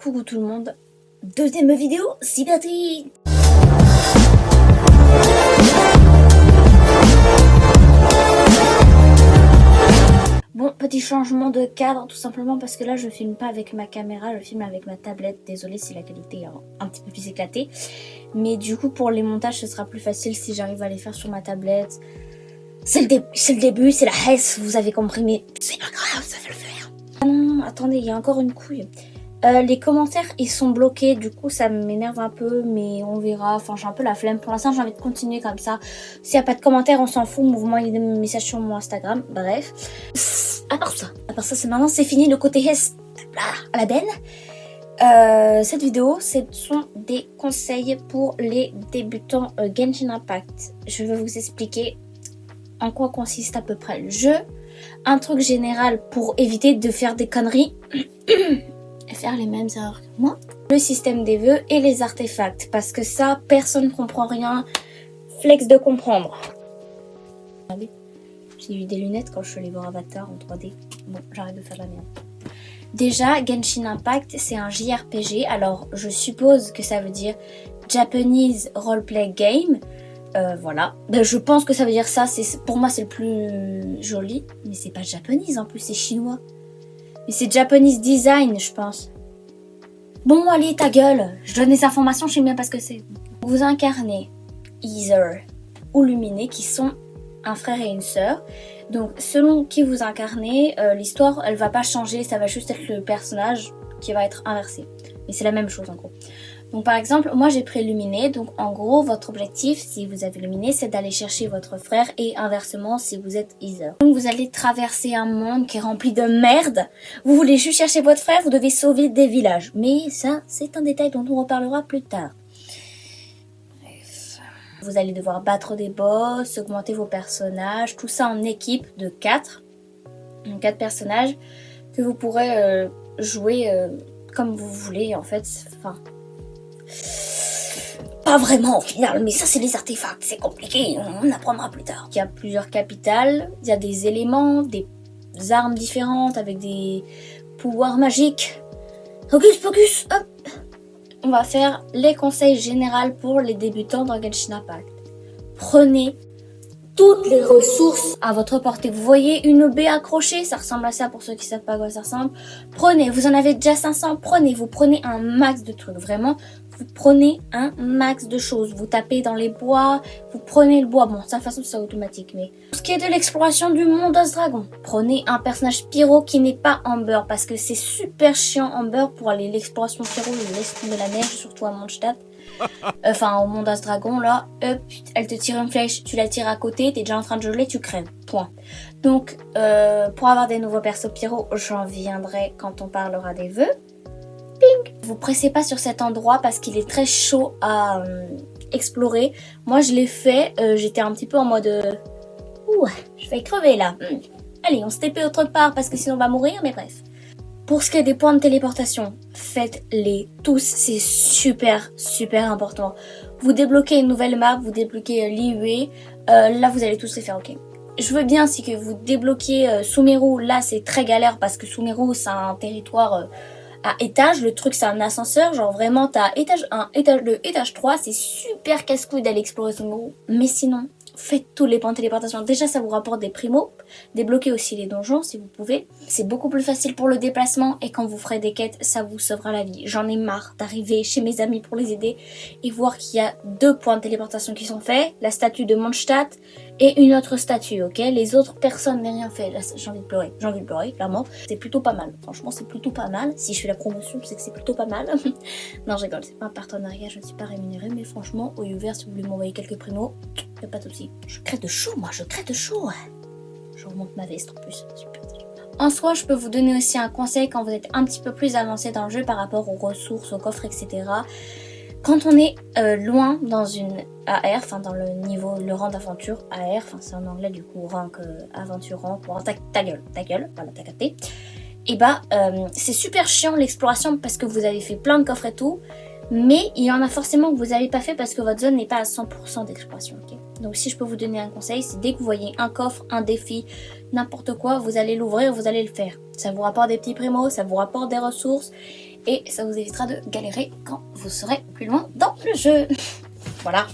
Coucou tout le monde, deuxième vidéo, c'est parti. Bon, petit changement de cadre tout simplement parce que là je filme pas avec ma caméra, je filme avec ma tablette. Désolée si la qualité est un petit peu plus éclatée. Mais du coup pour les montages ce sera plus facile si j'arrive à les faire sur ma tablette. C'est le début, c'est la hesse, vous avez compris, mais c'est pas grave, ça va le faire. Ah non, attendez, il y a encore une couille. Les commentaires ils sont bloqués, du coup ça m'énerve un peu, mais on verra. Enfin j'ai un peu la flemme, pour l'instant j'ai envie de continuer comme ça. S'il n'y a pas de commentaires on s'en fout, mouvement il y a des messages sur mon Instagram, bref. À part ça c'est maintenant c'est fini le côté hesse à la benne. Cette vidéo ce sont des conseils pour les débutants Genshin Impact. Je vais vous expliquer en quoi consiste à peu près le jeu, un truc général pour éviter de faire des conneries et faire les mêmes erreurs que moi, le système des vœux et les artefacts, parce que ça personne ne comprend rien, flex de comprendre. Regardez, j'ai eu des lunettes quand je suis allée voir Avatar en 3D. Bon, j'arrête de faire la merde. Déjà, Genshin Impact c'est un JRPG, alors je suppose que ça veut dire Japanese Roleplay Game. Voilà, ben, je pense que ça veut dire ça, pour moi c'est le plus joli, mais c'est pas japonais en plus, c'est chinois. Mais c'est Japanese Design, je pense. Bon, allez, ta gueule, je donne des informations, je sais même pas ce que c'est. Vous incarnez Ether ou Luminé, qui sont un frère et une sœur. Donc, selon qui vous incarnez, l'histoire, elle va pas changer, ça va juste être le personnage qui va être inversé. Mais c'est la même chose en gros. Donc par exemple, moi j'ai pris Luminé, donc en gros votre objectif si vous avez Luminé c'est d'aller chercher votre frère et inversement si vous êtes Ether. Donc vous allez traverser un monde qui est rempli de merde, vous voulez juste chercher votre frère, vous devez sauver des villages. Mais ça c'est un détail dont on reparlera plus tard. Bref. Vous allez devoir battre des boss, augmenter vos personnages, tout ça en équipe de 4. Donc 4 personnages que vous pourrez jouer comme vous voulez en fait. Enfin, pas vraiment au final, mais ça c'est les artefacts, c'est compliqué, on apprendra plus tard. Il y a plusieurs capitales, il y a des éléments, des armes différentes avec des pouvoirs magiques. Focus, hop. On va faire les conseils généraux pour les débutants dans Genshin Impact. Prenez toutes les ressources à votre portée. Vous voyez une baie accrochée, ça ressemble à ça pour ceux qui savent pas à quoi ça ressemble. Prenez, vous en avez déjà 500, vous prenez un max de trucs, vraiment. Vous prenez un max de choses. Vous tapez dans les bois, vous prenez le bois. Bon, ça de toute façon c'est automatique, mais pour ce qui est de l'exploration du monde Dragon, prenez un personnage pyro qui n'est pas Amber, parce que c'est super chiant Amber pour aller l'exploration pyro, il laisse tomber la neige, surtout à Mondstadt. Enfin au monde Dragon là, hop, elle te tire une flèche, tu la tires à côté, t'es déjà en train de geler, tu crèves, point. Donc pour avoir des nouveaux persos pyro, j'en viendrai quand on parlera des vœux. Ping. Vous pressez pas sur cet endroit parce qu'il est très chaud à explorer. Moi je l'ai fait, j'étais un petit peu en mode ouh, je vais crever là. Allez, on se TP autre part parce que sinon on va mourir, mais bref. Pour ce qui est des points de téléportation, faites-les tous, c'est super important. Vous débloquez une nouvelle map, vous débloquez l'IUE, là vous allez tous les faire, ok. Je veux bien si que vous débloquiez Sumeru, là c'est très galère parce que Sumeru c'est un territoire à étage, le truc c'est un ascenseur, genre vraiment t'as étage 1, étage 2, étage 3, c'est super casse-couille d'aller explorer Sumeru, mais sinon... Faites tous les points de téléportation. Déjà, ça vous rapporte des primos. Débloquez aussi les donjons si vous pouvez. C'est beaucoup plus facile pour le déplacement et quand vous ferez des quêtes, ça vous sauvera la vie. J'en ai marre d'arriver chez mes amis pour les aider et voir qu'il y a 2 points de téléportation qui sont faits. La statue de Mondstadt et une autre statue, ok? Les autres personnes n'ont rien fait. Là, j'ai envie de pleurer, clairement. C'est plutôt pas mal. Franchement, c'est plutôt pas mal. Si je fais la promotion, c'est que c'est plutôt pas mal. Non, je rigole, c'est pas un partenariat, je ne suis pas rémunérée, mais franchement, au ouvert, si vous voulez m'envoyer quelques primos, y'a pas de soucis. Je crée de chaud, moi, je crée de chaud. Je remonte ma veste en plus, super. En soi, je peux vous donner aussi un conseil quand vous êtes un petit peu plus avancé dans le jeu par rapport aux ressources, aux coffres, etc. Quand on est loin dans une AR, enfin dans le niveau, le rang d'aventure, AR, enfin c'est en anglais du coup, rank aventure, rank, ta gueule, voilà, t'as capté. Et bah, c'est super chiant l'exploration parce que vous avez fait plein de coffres et tout, mais il y en a forcément que vous n'avez pas fait parce que votre zone n'est pas à 100% d'exploration, ok? Donc si je peux vous donner un conseil, c'est dès que vous voyez un coffre, un défi, n'importe quoi, vous allez l'ouvrir, vous allez le faire. Ça vous rapporte des petits primos, ça vous rapporte des ressources. et ça vous évitera de galérer quand vous serez plus loin dans le jeu. Voilà.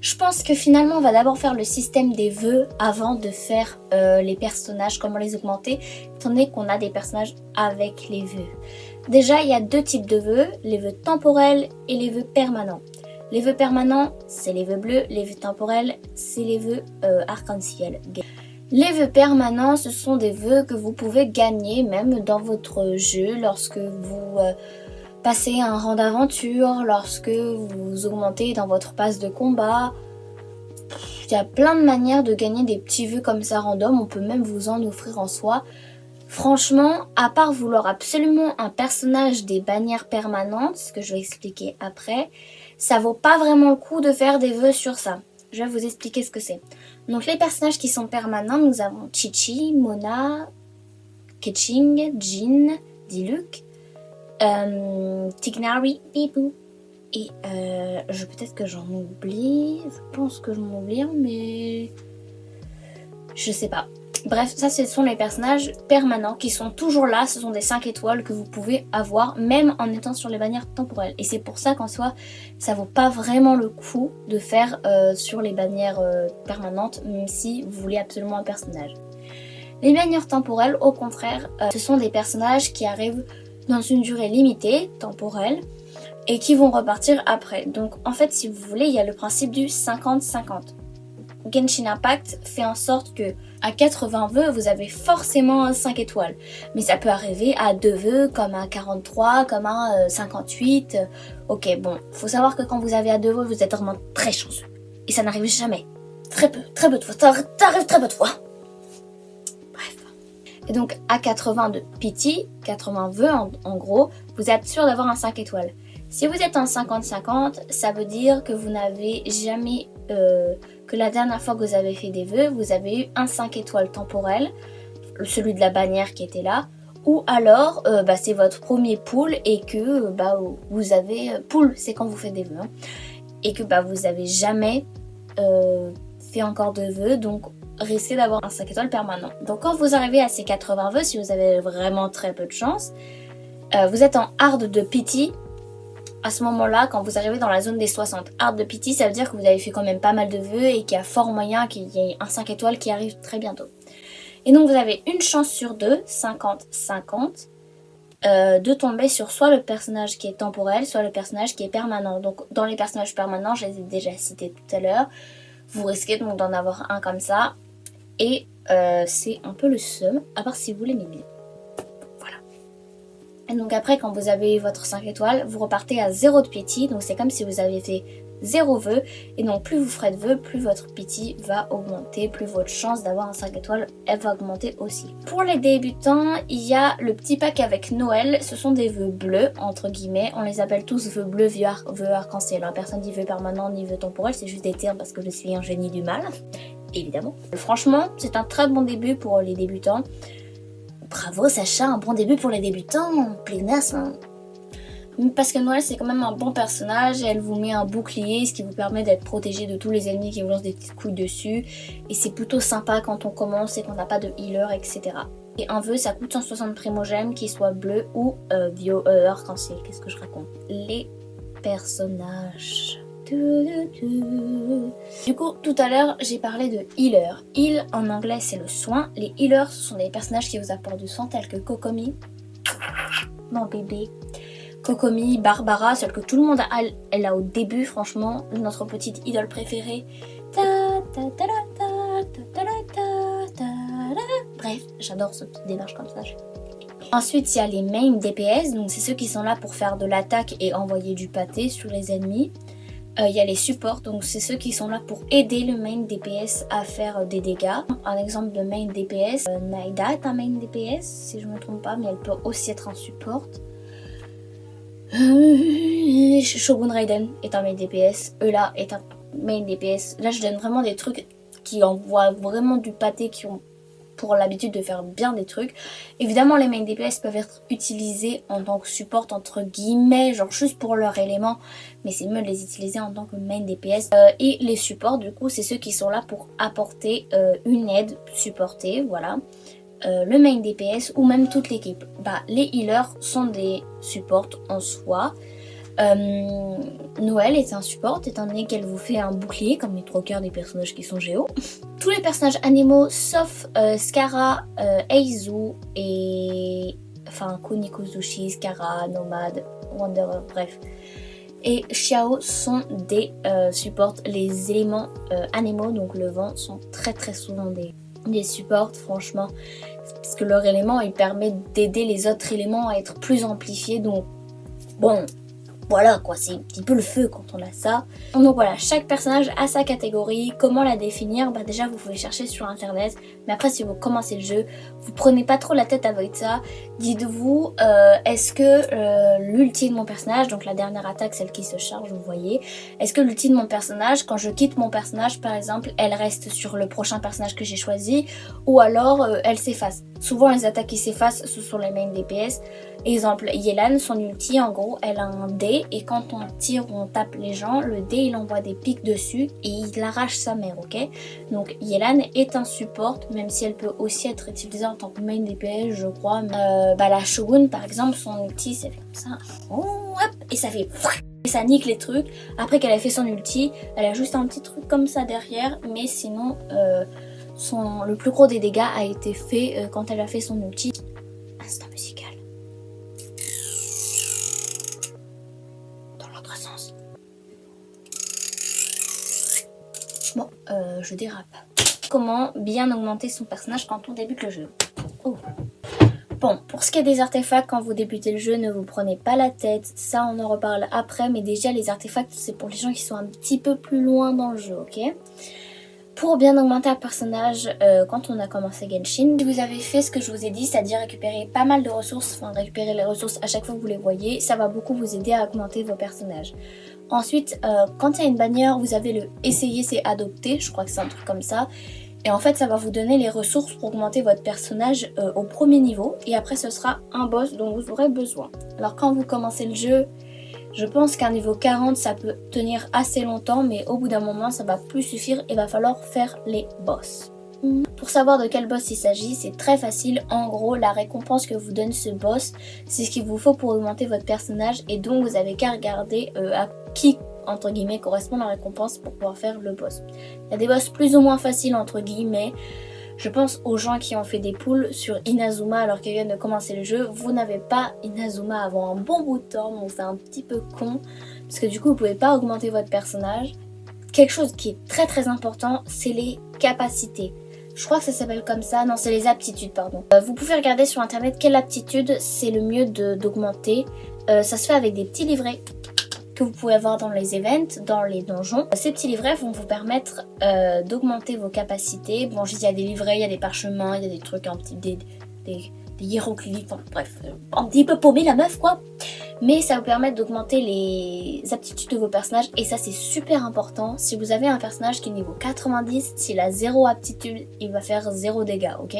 Je pense que finalement on va d'abord faire le système des vœux avant de faire les personnages, comment les augmenter, étant donné qu'on a des personnages avec les vœux. Déjà il y a deux types de vœux, les vœux temporels et les vœux permanents. Les vœux permanents c'est les vœux bleus, les vœux temporels c'est les vœux arc-en-ciel. Les vœux permanents ce sont des vœux que vous pouvez gagner même dans votre jeu lorsque vous... passez un rang d'aventure, lorsque vous augmentez dans votre passe de combat. Il y a plein de manières de gagner des petits vœux comme ça random, on peut même vous en offrir en soi. Franchement, à part vouloir absolument un personnage des bannières permanentes, ce que je vais expliquer après, ça vaut pas vraiment le coup de faire des vœux sur ça. Je vais vous expliquer ce que c'est. Donc les personnages qui sont permanents, nous avons Chi-Chi, Mona, Keqing, Jin, Diluc, Tighnari, Bibou. Et peut-être que j'en oublie. Je pense que j'en oublie, mais je sais pas. Bref, ça ce sont les personnages permanents qui sont toujours là. Ce sont des 5 étoiles que vous pouvez avoir même en étant sur les bannières temporelles. Et c'est pour ça qu'en soi, ça vaut pas vraiment le coup de faire sur les bannières permanentes, même si vous voulez absolument un personnage. Les bannières temporelles, au contraire, ce sont des personnages qui arrivent dans une durée limitée, temporelle, et qui vont repartir après. Donc en fait, si vous voulez, il y a le principe du 50-50. Genshin Impact fait en sorte que à 80 vœux, vous avez forcément un 5 étoiles. Mais ça peut arriver à 2 vœux, comme un 43, comme un 58. Ok, bon, faut savoir que quand vous avez à 2 vœux, vous êtes vraiment très chanceux. Et ça n'arrive jamais. Très peu de fois. Ça arrive très peu de fois. Bref. Et donc à 80 de pity, 80 vœux en gros, vous êtes sûr d'avoir un 5 étoiles. Si vous êtes en 50-50, ça veut dire que vous n'avez jamais... que la dernière fois que vous avez fait des vœux, vous avez eu un 5 étoiles temporel, celui de la bannière qui était là, ou alors c'est votre premier pool et que vous avez... pool, c'est quand vous faites des vœux, hein, et que vous avez jamais fait encore de vœux, donc risquez d'avoir un 5 étoiles permanent. Donc quand vous arrivez à ces 80 vœux, si vous avez vraiment très peu de chance, vous êtes en hard de pity. À ce moment-là, quand vous arrivez dans la zone des 60 hard de pity, ça veut dire que vous avez fait quand même pas mal de vœux et qu'il y a fort moyen qu'il y ait un 5 étoiles qui arrive très bientôt. Et donc vous avez une chance sur deux, 50-50, de tomber sur soit le personnage qui est temporel, soit le personnage qui est permanent. Donc dans les personnages permanents, je les ai déjà cités tout à l'heure, vous risquez donc d'en avoir un comme ça. Et c'est un peu le seum, à part si vous l'aimez bien. Et donc après, quand vous avez votre 5 étoiles, vous repartez à 0 de pity. Donc c'est comme si vous aviez fait 0 vœux. Et donc plus vous ferez de vœux, plus votre pity va augmenter, plus votre chance d'avoir un 5 étoiles, elle va augmenter aussi. Pour les débutants, il y a le petit pack avec Noël. Ce sont des vœux bleus, entre guillemets. On les appelle tous vœux bleus, vœux arc-en-ciel. Personne dit vœux permanent ni vœux temporel, c'est juste des termes parce que je suis un génie du mal. Évidemment. Franchement, c'est un très bon début pour les débutants. Bravo Sacha, un bon début pour les débutants, plénasse hein. Parce que Noël c'est quand même un bon personnage, elle vous met un bouclier, ce qui vous permet d'être protégé de tous les ennemis qui vous lancent des petites couilles dessus. Et c'est plutôt sympa quand on commence et qu'on n'a pas de healer, etc. Et un vœu ça coûte 160 primogèmes, qu'il soit bleu ou arc-en-ciel, qu'est-ce que je raconte. Les personnages... Du coup, tout à l'heure, j'ai parlé de healer. Heal, en anglais, c'est le soin. Les healers, ce sont des personnages qui vous apportent du soin, tels que Kokomi, mon bébé. Kokomi, Barbara, celle que tout le monde a, elle a au début, franchement, notre petite idole préférée. Bref, j'adore ce petit démarche comme ça. Ensuite, il y a les main DPS, donc c'est ceux qui sont là pour faire de l'attaque et envoyer du pâté sur les ennemis. Il y a les supports, donc c'est ceux qui sont là pour aider le main DPS à faire des dégâts. Un exemple de main DPS, Naida est un main DPS, si je ne me trompe pas, mais elle peut aussi être un support. Shogun Raiden est un main DPS, Eula est un main DPS. Là je donne vraiment des trucs qui envoient vraiment du pâté, qui ont pour l'habitude de faire bien des trucs. Évidemment les main DPS peuvent être utilisés en tant que support entre guillemets, genre juste pour leur élément, mais c'est mieux de les utiliser en tant que main DPS. Et les supports du coup c'est ceux qui sont là pour apporter une aide, supporter, voilà. le main DPS ou même toute l'équipe. Les healers sont des supports en soi. Noël est un support étant donné qu'elle vous fait un bouclier comme les 3/4 des personnages qui sont géo. Tous les personnages animaux sauf Skara, Eizu et Kunikuzushi, Skara, Nomad, Wanderer, bref. Et Xiao sont des supports. Les éléments animaux, donc le vent, sont très très souvent des supports, franchement, parce que leur élément il permet d'aider les autres éléments à être plus amplifiés. Donc bon, voilà quoi, c'est un petit peu le feu quand on a ça. Donc voilà, chaque personnage a sa catégorie. Comment la définir? Déjà vous pouvez chercher sur internet, mais après si vous commencez le jeu, vous prenez pas trop la tête avec ça. Dites-vous, est-ce que l'ulti de mon personnage, donc la dernière attaque, celle qui se charge, vous voyez, est-ce que l'ulti de mon personnage, quand je quitte mon personnage par exemple, elle reste sur le prochain personnage que j'ai choisi, ou alors elle s'efface? Souvent les attaques qui s'effacent, ce sont les main DPS. Exemple, Yelan, son ulti en gros, elle a un dé et quand on tire ou on tape les gens, le dé il envoie des pics dessus et il arrache sa mère, ok? Donc Yelan est un support, même si elle peut aussi être utilisée en tant que main DPS, je crois. La Shogun par exemple, son ulti c'est comme ça, et ça fait... Et ça nique les trucs. Après qu'elle a fait son ulti, elle a juste un petit truc comme ça derrière, mais sinon le plus gros des dégâts a été fait quand elle a fait son ulti. Instant musical. Dans l'autre sens. Bon, je dérape. Comment bien augmenter son personnage quand on débute le jeu? Bon, pour ce qui est des artefacts, quand vous débutez le jeu, ne vous prenez pas la tête. Ça, on en reparle après, mais déjà, les artefacts, c'est pour les gens qui sont un petit peu plus loin dans le jeu, ok? Pour bien augmenter un personnage, quand on a commencé Genshin, si vous avez fait ce que je vous ai dit, c'est-à-dire récupérer pas mal de ressources, récupérer les ressources à chaque fois que vous les voyez, ça va beaucoup vous aider à augmenter vos personnages. Ensuite, quand il y a une bannière, vous avez le essayer, c'est adopter, je crois que c'est un truc comme ça. Et en fait, ça va vous donner les ressources pour augmenter votre personnage au premier niveau. Et après, ce sera un boss dont vous aurez besoin. Alors, quand vous commencez le jeu, je pense qu'un niveau 40, ça peut tenir assez longtemps. Mais au bout d'un moment, ça va plus suffire et va falloir faire les boss. Pour savoir de quel boss il s'agit, c'est très facile. En gros, la récompense que vous donne ce boss, c'est ce qu'il vous faut pour augmenter votre personnage. Et donc, vous avez qu'à regarder à qui entre guillemets correspond la récompense pour pouvoir faire le boss. Il y a des boss plus ou moins faciles entre guillemets. Je pense aux gens qui ont fait des pulls sur Inazuma alors qu'ils viennent de commencer le jeu. Vous n'avez pas Inazuma avant un bon bout de temps, donc c'est un petit peu con parce que du coup vous pouvez pas augmenter votre personnage. Quelque chose qui est très très important, c'est les capacités. Je crois que ça s'appelle comme ça, non c'est les aptitudes pardon. Vous pouvez regarder sur internet quelle aptitude c'est le mieux d'augmenter. Ça se fait avec des petits livrets que vous pouvez avoir dans les events, dans les donjons. Ces petits livrets vont vous permettre d'augmenter vos capacités. Bon, il y a des livrets, il y a des parchemins, il y a des trucs, des hiéroglyphes, bref, un petit peu paumé la meuf quoi. Mais ça vous permet d'augmenter les aptitudes de vos personnages et ça c'est super important. Si vous avez un personnage qui est niveau 90, s'il a 0 aptitude, il va faire 0 dégâts, ok?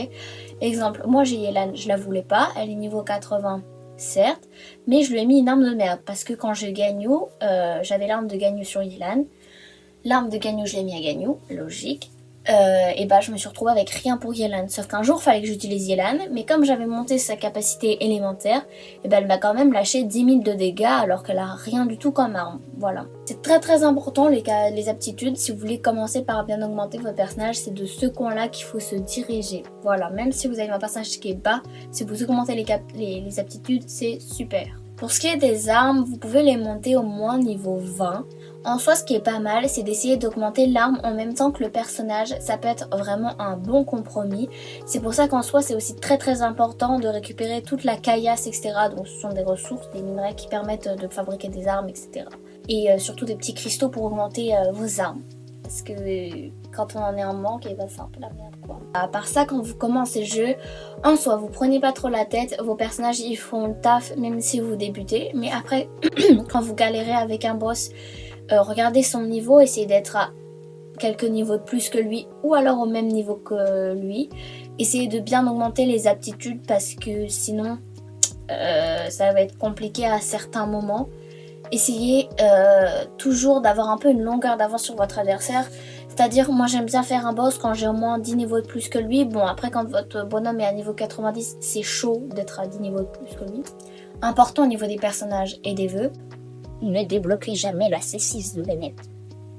Exemple, moi j'ai Yelan, je la voulais pas, elle est niveau 80. Certes, mais je lui ai mis une arme de merde parce que quand j'ai Ganyu, j'avais l'arme de Ganyu sur Yelan. L'arme de Ganyu, je l'ai mis à Ganyu, logique. Et je me suis retrouvée avec rien pour Yelan. Sauf qu'un jour, il fallait que j'utilise Yelan, mais comme j'avais monté sa capacité élémentaire, elle m'a quand même lâché 10 000 de dégâts alors qu'elle a rien du tout comme arme. Voilà. C'est très très important les aptitudes. Si vous voulez commencer par bien augmenter votre personnage, c'est de ce coin-là qu'il faut se diriger. Voilà. Même si vous avez un personnage qui est bas, si vous augmentez les aptitudes, c'est super. Pour ce qui est des armes, vous pouvez les monter au moins niveau 20. En soi, ce qui est pas mal, c'est d'essayer d'augmenter l'arme en même temps que le personnage. Ça peut être vraiment un bon compromis. C'est pour ça qu'en soi, c'est aussi très très important de récupérer toute la caillasse, etc. Donc ce sont des ressources, des minerais qui permettent de fabriquer des armes, etc. Et surtout des petits cristaux pour augmenter vos armes. Parce que quand on en est en manque, c'est un peu la merde quoi. À part ça, quand vous commencez le jeu, en soi, vous prenez pas trop la tête. Vos personnages, ils font le taf même si vous débutez. Mais après, quand vous galérez avec un boss, regardez son niveau, essayez d'être à quelques niveaux de plus que lui ou alors au même niveau que lui. Essayez de bien augmenter les aptitudes parce que sinon ça va être compliqué à certains moments. Essayez toujours d'avoir un peu une longueur d'avance sur votre adversaire. C'est-à-dire, moi j'aime bien faire un boss quand j'ai au moins 10 niveaux de plus que lui. Bon, après quand votre bonhomme est à niveau 90, c'est chaud d'être à 10 niveaux de plus que lui. Important au niveau des personnages et des vœux. Ne débloquez jamais la C6 de Bennett.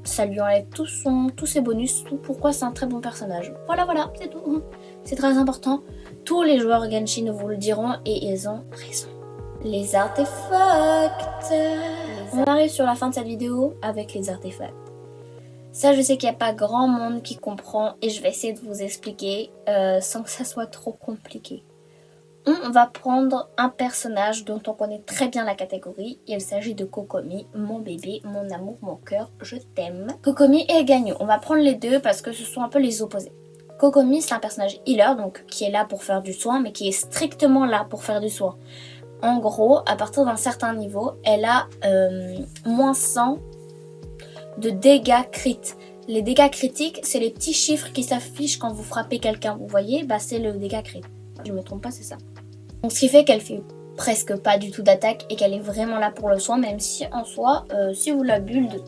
Ça lui enlève tous ses bonus, tout pourquoi c'est un très bon personnage. Voilà, c'est tout. C'est très important. Tous les joueurs Genshin vous le diront et ils ont raison. Les artefacts. On arrive sur la fin de cette vidéo avec les artefacts. Ça, je sais qu'il n'y a pas grand monde qui comprend et je vais essayer de vous expliquer sans que ça soit trop compliqué. On va prendre un personnage dont on connaît très bien la catégorie. Il s'agit de Kokomi, mon bébé, mon amour, mon cœur, je t'aime. Kokomi et Ganyu. On va prendre les deux parce que ce sont un peu les opposés. Kokomi, c'est un personnage healer, donc qui est là pour faire du soin, mais qui est strictement là pour faire du soin. En gros, à partir d'un certain niveau, elle a moins 100 de dégâts crit. Les dégâts critiques, c'est les petits chiffres qui s'affichent quand vous frappez quelqu'un. Vous voyez, c'est le dégât crit. Je me trompe pas, c'est ça. Donc ce qui fait qu'elle fait presque pas du tout d'attaque et qu'elle est vraiment là pour le soin, même si en soi, si vous la build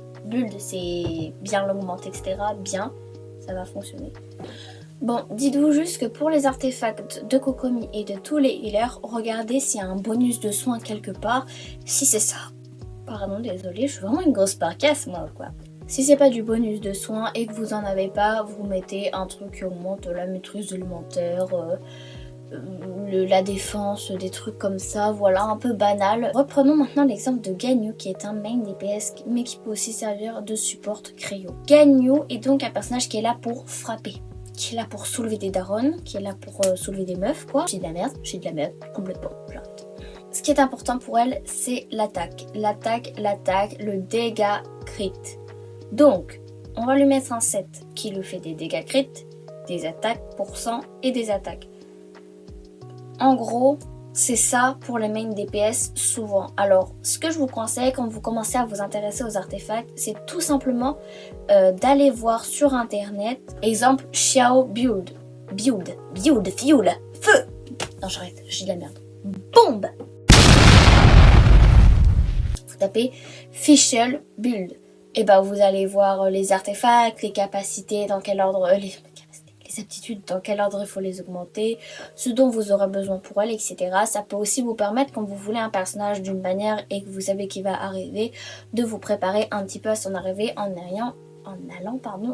c'est bien l'augmenter, etc. Bien, ça va fonctionner. Bon, dites-vous juste que pour les artefacts de Kokomi et de tous les healers, regardez s'il y a un bonus de soin quelque part, si c'est ça. Pardon, désolée, je suis vraiment une grosse parcasse moi quoi. Si c'est pas du bonus de soin et que vous en avez pas, vous mettez un truc qui augmente la maîtrise élémentaire, la défense, des trucs comme ça, voilà, un peu banal. Reprenons maintenant l'exemple de Ganyu qui est un main DPS mais qui peut aussi servir de support cryo. Ganyu est donc un personnage qui est là pour frapper, qui est là pour soulever des darons, qui est là pour soulever des meufs quoi. J'ai de la merde, complètement, j'arrête. Ce qui est important pour elle, c'est l'attaque. L'attaque, le dégât crit. Donc, on va lui mettre un set qui lui fait des dégâts crit, des attaques pour 100 et des attaques. En gros, c'est ça pour les main DPS souvent. Alors, ce que je vous conseille quand vous commencez à vous intéresser aux artefacts, c'est tout simplement d'aller voir sur internet, exemple Xiao Build, Fuel, Feu. Non, j'arrête, j'ai de la merde. Bombe. Vous tapez Fischl Build. Et vous allez voir les artefacts, les capacités, dans quel ordre, les aptitudes, dans quel ordre il faut les augmenter, ce dont vous aurez besoin pour elle, etc. Ça peut aussi vous permettre, quand vous voulez un personnage d'une manière et que vous savez qu'il va arriver, de vous préparer un petit peu à son arrivée en allant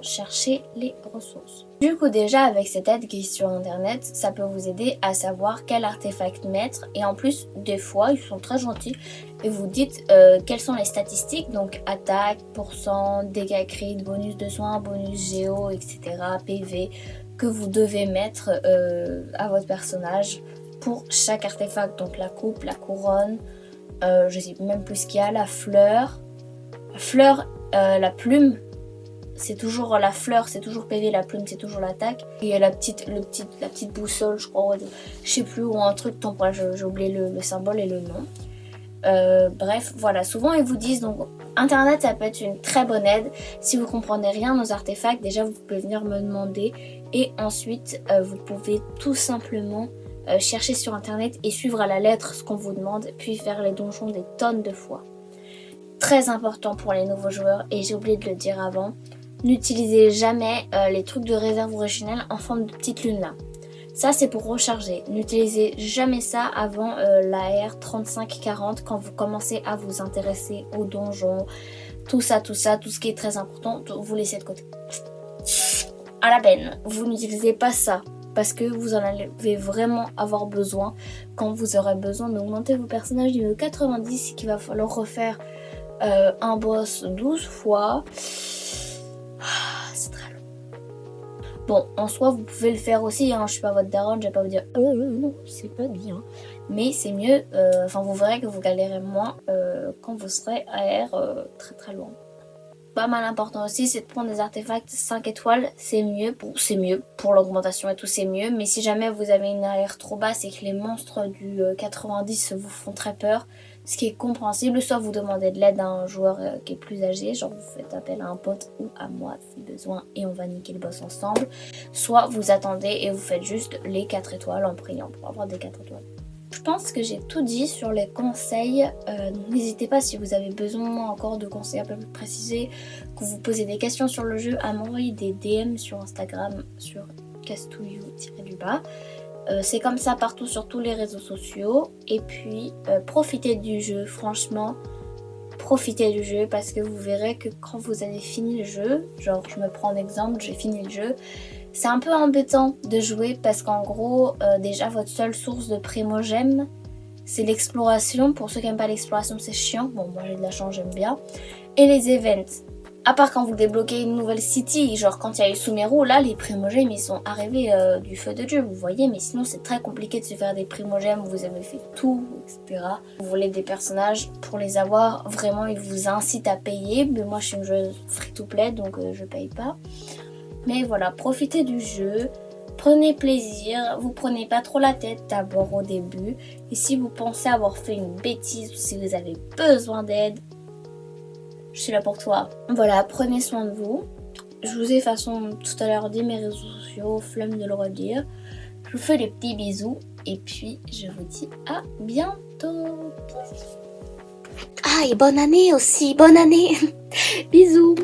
chercher les ressources. Du coup déjà avec cette aide qui est sur internet, ça peut vous aider à savoir quel artefact mettre et en plus des fois ils sont très gentils et vous dites quelles sont les statistiques, donc attaque, pourcent, dégâts crit, bonus de soins, bonus géo, etc. PV que vous devez mettre à votre personnage pour chaque artefact, donc la coupe, la couronne, je sais même plus ce qu'il y a, la fleur, la plume. C'est toujours la fleur, c'est toujours PV, la plume, c'est toujours l'attaque. Et la petite boussole, je crois, je sais plus, ou un truc temporaire, j'ai oublié le symbole et le nom. Bref, voilà, souvent ils vous disent, donc internet ça peut être une très bonne aide. Si vous comprenez rien aux artefacts, déjà vous pouvez venir me demander. Et ensuite, vous pouvez tout simplement chercher sur internet et suivre à la lettre ce qu'on vous demande, puis faire les donjons des tonnes de fois. Très important pour les nouveaux joueurs, et j'ai oublié de le dire avant, n'utilisez jamais les trucs de réserve originelle en forme de petite lune là. Ça c'est pour recharger. N'utilisez jamais ça avant la R3540 quand vous commencez à vous intéresser aux donjons. Tout ça, tout ce qui est très important, vous laissez de côté. À la peine, vous n'utilisez pas ça parce que vous en allez vraiment avoir besoin quand vous aurez besoin d'augmenter vos personnages niveau 90 et qu'il va falloir refaire un boss 12 fois. C'est très long. Bon, en soi, vous pouvez le faire aussi, hein. Je suis pas votre daronne, je vais pas vous dire non, c'est pas bien. Mais c'est mieux, vous verrez que vous galérez moins quand vous serez à R très très loin. Pas mal important aussi, c'est de prendre des artefacts 5 étoiles, c'est mieux pour l'augmentation et tout, c'est mieux. Mais si jamais vous avez une AR trop basse et que les monstres du 90 vous font très peur, ce qui est compréhensible, soit vous demandez de l'aide à un joueur qui est plus âgé, genre vous faites appel à un pote ou à moi si besoin et on va niquer le boss ensemble, soit vous attendez et vous faites juste les 4 étoiles en priant pour avoir des 4 étoiles. Je pense que j'ai tout dit sur les conseils. N'hésitez pas si vous avez besoin encore de conseils un peu plus précisés, que vous posez des questions sur le jeu, à m'envoyer des DM sur Instagram, sur castouillou-du-bas. C'est comme ça partout sur tous les réseaux sociaux. Et puis, profitez du jeu, franchement. Profitez du jeu parce que vous verrez que quand vous avez fini le jeu, genre je me prends l'exemple, j'ai fini le jeu, c'est un peu embêtant de jouer parce qu'en gros, déjà votre seule source de primogèmes, c'est l'exploration. Pour ceux qui n'aiment pas l'exploration, c'est chiant. Bon, moi j'ai de la chance, j'aime bien. Et les events. À part quand vous débloquez une nouvelle city, genre quand il y a eu Sumeru, là les primogèmes ils sont arrivés du feu de Dieu, vous voyez, mais sinon c'est très compliqué de se faire des primogèmes, vous avez fait tout, etc. Vous voulez des personnages, pour les avoir, vraiment ils vous incitent à payer, mais moi je suis une joueuse free-to-play donc je paye pas. Mais voilà, profitez du jeu, prenez plaisir, vous prenez pas trop la tête d'abord au début, et si vous pensez avoir fait une bêtise ou si vous avez besoin d'aide, je suis là pour toi. Voilà, prenez soin de vous. Je vous ai de toute façon tout à l'heure dit mes réseaux sociaux, flemme de le redire. Je vous fais des petits bisous et puis je vous dis à bientôt. Ah, et bonne année aussi, bonne année. Bisous.